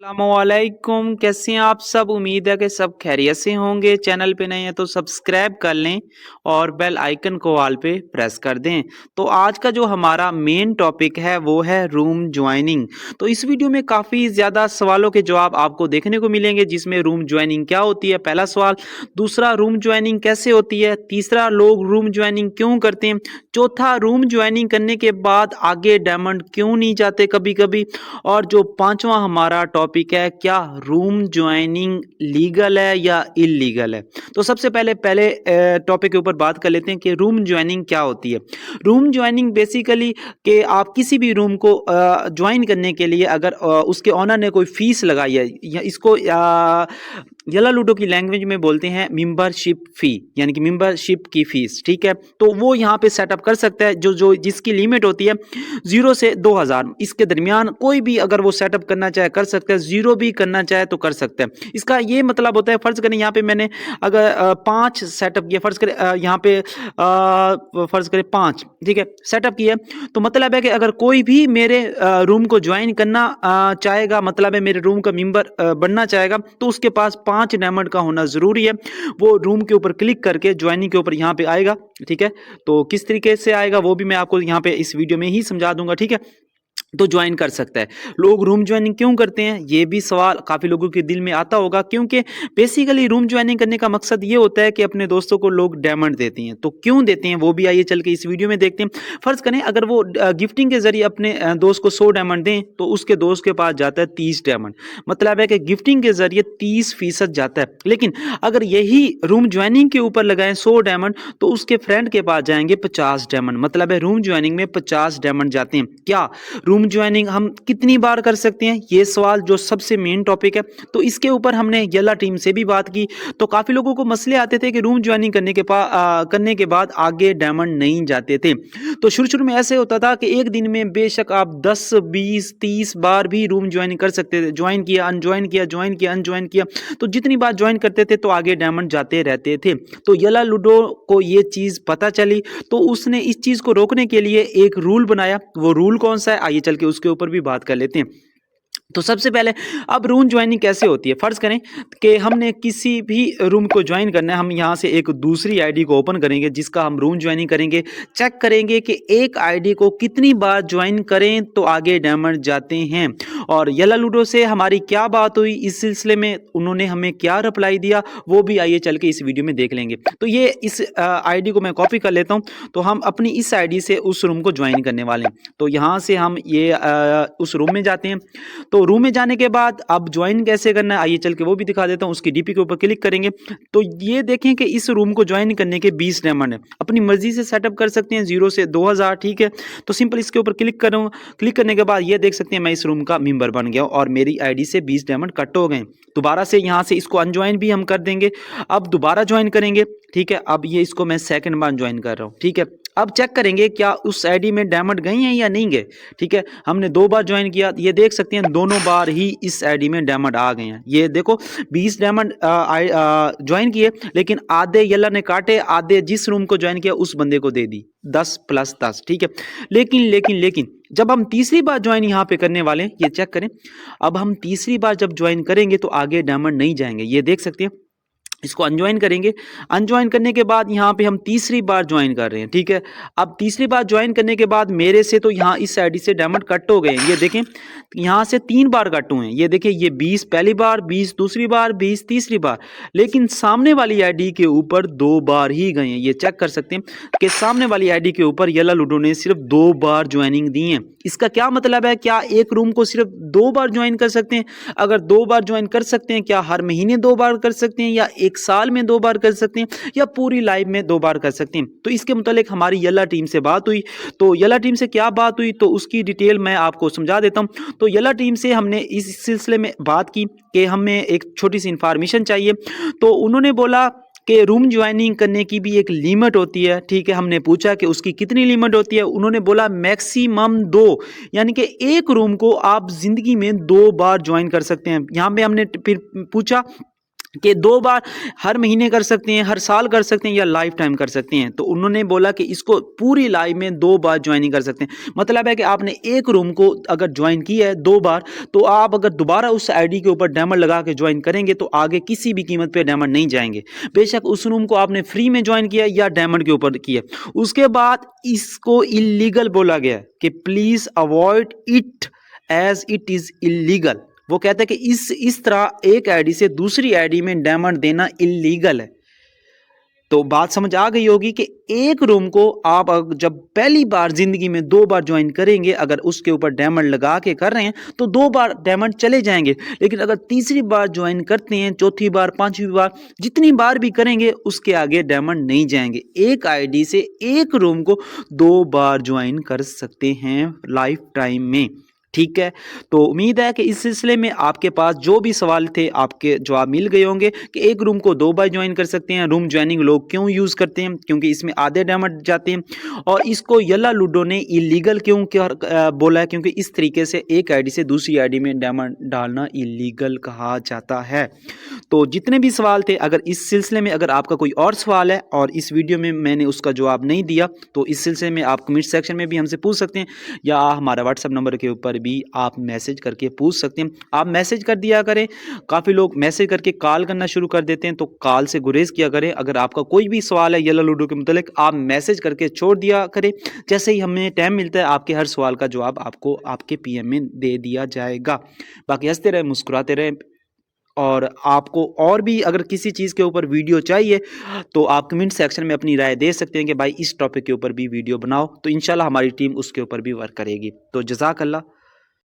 अस्सलामुअलैकुम, कैसे हैं आप सब। उम्मीद है कि सब खैरियत से होंगे। चैनल पे नए हैं तो सब्सक्राइब कर लें और बेल आइकन को ऑल पे प्रेस कर दें। तो आज का जो हमारा मेन टॉपिक है वो है रूम ज्वाइनिंग। तो इस वीडियो में काफ़ी ज़्यादा सवालों के जवाब आपको देखने को मिलेंगे, जिसमें रूम ज्वाइनिंग क्या होती है, पहला सवाल। दूसरा, रूम ज्वाइनिंग कैसे होती है। तीसरा, लोग रूम ज्वाइनिंग क्यों करते हैं। चौथा, रूम ज्वाइनिंग करने के बाद आगे डायमंड क्यों नहीं जाते कभी कभी। और जो पांचवा हमारा टॉपिक है, क्या रूम ज्वाइनिंग लीगल है या इलीगल है। तो सबसे पहले टॉपिक के ऊपर बात कर लेते हैं कि रूम ज्वाइनिंग क्या होती है। रूम ज्वाइनिंग बेसिकली कि आप किसी भी रूम को ज्वाइन करने के लिए अगर उसके ऑनर ने कोई फीस लगाई है, या इसको येला लूडो की लैंग्वेज में बोलते हैं मेंबरशिप फी, यानी कि मेंबरशिप की फीस। ठीक है, तो वो यहाँ पे सेटअप कर सकता है, जो जो जिसकी लिमिट होती है 0 से 2000, इसके दरमियान कोई भी अगर वो सेटअप करना चाहे कर सकता है, 0 भी करना चाहे तो कर सकता है। इसका ये मतलब होता है, फर्ज करें यहाँ पे मैंने अगर 5 सेटअप किया, फर्ज करें यहाँ पे फर्ज करें 5, ठीक है, सेटअप किया, तो मतलब है कि अगर कोई भी मेरे रूम को ज्वाइन करना चाहेगा, मतलब है मेरे रूम का मेंबर बनना चाहेगा, तो उसके पास 5 डायमंड का होना जरूरी है। वो रूम के ऊपर क्लिक करके ज्वाइनिंग के ऊपर यहाँ पे आएगा। ठीक है, तो किस तरीके से आएगा वो भी मैं आपको यहाँ पे इस वीडियो में ही समझा दूंगा। ठीक है, तो ज्वाइन कर सकता है। लोग रूम ज्वाइनिंग क्यों करते हैं, ये भी सवाल काफी लोगों के दिल में आता होगा, क्योंकि बेसिकली रूम ज्वाइनिंग करने का मकसद ये होता है कि अपने दोस्तों को लोग डायमंड देते हैं। तो क्यों देते हैं वो भी आइए चल के इस वीडियो में देखते हैं। फर्ज करें अगर वो गिफ्टिंग के जरिए अपने दोस्त को 100 डायमंड दें, तो उसके दोस्त के पास जाता है 30 डायमंड। मतलब है कि गिफ्टिंग के जरिए 30% जाता है। लेकिन अगर यही रूम ज्वाइनिंग के ऊपर लगाएं 100 डायमंड, तो उसके फ्रेंड के पास जाएंगे 50 डायमंड। मतलब है रूम ज्वाइनिंग में 50 डायमंड जाते हैं। क्या रूम ज्वाइनिंग हम कितनी बार कर सकते हैं, ये सवाल जो सबसे मेन टॉपिक है। तो इसके ऊपर हमने येला टीम से भी बात की, तो काफी लोगों को मसले आते थे कि रूम ज्वाइनिंग करने के बाद आगे डायमंड नहीं जाते थे। तो शुरू शुरू में ऐसे होता था कि एक दिन में बेशक आप 10 20 30 बार भी रूम ज्वाइनिंग कर सकते थे। ज्वाइन किया, अनज्वाइन किया, ज्वाइन किया, अनज्वाइन किया, तो जितनी बार ज्वाइन करते थे तो आगे डायमंड जाते रहते थे। तो येला लूडो को ये चीज पता चली, तो उसने इस चीज को रोकने के लिए एक रूल बनाया। वो रूल कौन सा है, आइए चल के उसके ऊपर भी बात कर लेते हैं। तो सबसे पहले, अब रूम ज्वाइनिंग कैसे होती है। फर्ज करें कि हमने किसी भी रूम को ज्वाइन करना है, हम यहाँ से एक दूसरी आईडी को ओपन करेंगे जिसका हम रूम ज्वाइनिंग करेंगे। चेक करेंगे कि एक आईडी को कितनी बार ज्वाइन करें तो आगे डायमंड जाते हैं। और येला लूडो से हमारी क्या बात हुई, इस सिलसिले में उन्होंने हमें क्या रिप्लाई दिया, वो भी आइए चल के इस वीडियो में देख लेंगे। तो ये इस आईडी को मैं कॉपी कर लेता हूँ। तो हम अपनी इस आईडी से उस रूम को ज्वाइन करने वाले हैं। तो यहाँ से हम ये उस रूम में जाते हैं। तो रूम में जाने के बाद अब ज्वाइन कैसे करना है, आइए चल के वो भी दिखा देता हूं। उसकी डीपी के ऊपर क्लिक करेंगे तो ये देखें कि इस रूम को ज्वाइन करने के 20 डायमंड है। अपनी मर्जी से सेटअप कर सकते हैं 0 से 2000। ठीक है, तो सिंपल इसके ऊपर क्लिक करूँ। क्लिक करने के बाद ये देख सकते हैं मैं इस रूम का मेंबर बन गया और मेरी आईडी से 20 डायमंड कट हो गए। दोबारा से यहाँ से इसको अनज्वाइन भी हम कर देंगे। अब दोबारा ज्वाइन करेंगे। ठीक है, अब ये इसको मैं सेकंड बार ज्वाइन कर रहा हूँ। ठीक है, अब चेक करेंगे क्या उस आईडी में डायमंड गए हैं या नहीं गए। ठीक है, हमने 2 बार ज्वाइन किया, ये देख सकते हैं दोनों बार ही इस आईडी में डायमंड आ गए हैं। ये देखो 20 डायमंड ज्वाइन किए, लेकिन आधे येला ने काटे, आधे जिस रूम को ज्वाइन किया उस बंदे को दे दी 10 + 10। ठीक है, लेकिन जब हम तीसरी बार ज्वाइन यहाँ पे करने वाले हैं, ये चेक करें। अब हम तीसरी बार जब ज्वाइन करेंगे तो आगे डायमंड नहीं जाएंगे, ये देख सकते हैं। इसको अनज्वाइन करेंगे। अनज्वाइन करने के बाद यहाँ पे हम तीसरी बार ज्वाइन कर रहे हैं। ठीक है, अब तीसरी बार ज्वाइन करने के बाद मेरे से तो यहाँ इस आईडी से डायमंड कट हो गए हैं। ये देखें यहाँ से 3 बार कट हुए हैं। ये देखें, ये 20 पहली बार, 20 दूसरी बार, 20 तीसरी बार। लेकिन सामने वाली आईडी के ऊपर 2 बार ही गए हैं। ये चेक कर सकते हैं कि सामने वाली आईडी के ऊपर येला लूडो ने सिर्फ 2 बार ज्वाइनिंग दी है। इसका क्या मतलब है, क्या एक रूम को सिर्फ 2 बार ज्वाइन कर सकते हैं। अगर 2 बार ज्वाइन कर सकते हैं, क्या हर महीने 2 बार कर सकते हैं, या एक साल में 2 बार कर सकते हैं, या पूरी लाइफ में 2 बार कर सकते हैं। तो इसके मुतालिक हमारी येला टीम से बात हुई। तो येला टीम से क्या बात हुई, तो उसकी डिटेल मैं आपको समझा देता हूं। तो येला टीम से हमने इस सिलसिले में बात की कि हमें एक छोटी सी इंफॉर्मेशन चाहिए। तो उन्होंने बोला कि रूम ज्वाइनिंग करने की भी एक लिमिट होती है। ठीक है, हमने पूछा कि उसकी कितनी लिमिट होती है। उन्होंने बोला मैक्सिमम 2, यानी कि एक रूम को आप जिंदगी में 2 बार ज्वाइन कर सकते हैं। यहाँ पे हमने फिर पूछा कि 2 बार हर महीने कर सकते हैं, हर साल कर सकते हैं या लाइफ टाइम कर सकते हैं। तो उन्होंने बोला कि इसको पूरी लाइफ में 2 बार ज्वाइनिंग कर सकते हैं। मतलब है कि आपने एक रूम को अगर ज्वाइन किया है 2 बार, तो आप अगर दोबारा उस आईडी के ऊपर डायमंड लगा के ज्वाइन करेंगे तो आगे किसी भी कीमत पे डायमंड नहीं जाएंगे। बेशक उस रूम को आपने फ्री में ज्वाइन किया या डायमंड के ऊपर किया। उसके बाद इसको इल्लीगल बोला गया कि please avoid it as it is illegal. वो कहते हैं कि इस तरह एक आईडी से दूसरी आईडी में डायमंड देना इल्लीगल है। तो बात समझ आ गई होगी कि एक रूम को आप जब पहली बार जिंदगी में 2 बार ज्वाइन करेंगे, अगर उसके ऊपर डायमंड लगा के कर रहे हैं तो 2 बार डायमंड चले जाएंगे। लेकिन अगर तीसरी बार ज्वाइन करते हैं, चौथी बार, पांचवी बार, जितनी बार भी करेंगे उसके आगे डायमंड नहीं जाएंगे। एक आईडी से एक रूम को 2 बार ज्वाइन कर सकते हैं लाइफ टाइम में। ठीक है, तो उम्मीद है कि इस सिलसिले में आपके पास जो भी सवाल थे आपके जवाब मिल गए होंगे कि एक रूम को 2 बार ज्वाइन कर सकते हैं। रूम ज्वाइनिंग लोग क्यों यूज़ करते हैं, क्योंकि इसमें आधे डायमंड जाते हैं। और इसको येल्ला लूडो ने इलीगल क्यों बोला है, क्योंकि इस तरीके से एक आईडी से दूसरी आईडी में डायमंड डालना इलीगल कहा जाता है। तो जितने भी सवाल थे, अगर इस सिलसिले में अगर आपका कोई और सवाल है और इस वीडियो में मैंने उसका जवाब नहीं दिया, तो इस सिलसिले में आप कमेंट सेक्शन में भी हमसे पूछ सकते हैं या हमारा व्हाट्सएप नंबर के ऊपर भी आप मैसेज करके पूछ सकते हैं। आप मैसेज कर दिया करें, काफ़ी लोग मैसेज करके कॉल करना शुरू कर देते हैं, तो कॉल से गुरेज किया करें। अगर आपका कोई भी सवाल है येलो लूडो के मुतालिक, आप मैसेज करके छोड़ दिया करें। जैसे ही हमें टाइम मिलता है आपके हर सवाल का जवाब आपको आपके पीएम में दे दिया जाएगा। बाकी हंसते रहे, मुस्कुराते रहे। और आपको और भी अगर किसी चीज़ के ऊपर वीडियो चाहिए तो आप कमेंट सेक्शन में अपनी राय दे सकते हैं कि भाई इस टॉपिक के ऊपर भी वीडियो बनाओ, तो इंशाल्लाह हमारी टीम उसके ऊपर भी वर्क करेगी। तो जज़ाकल्लाह।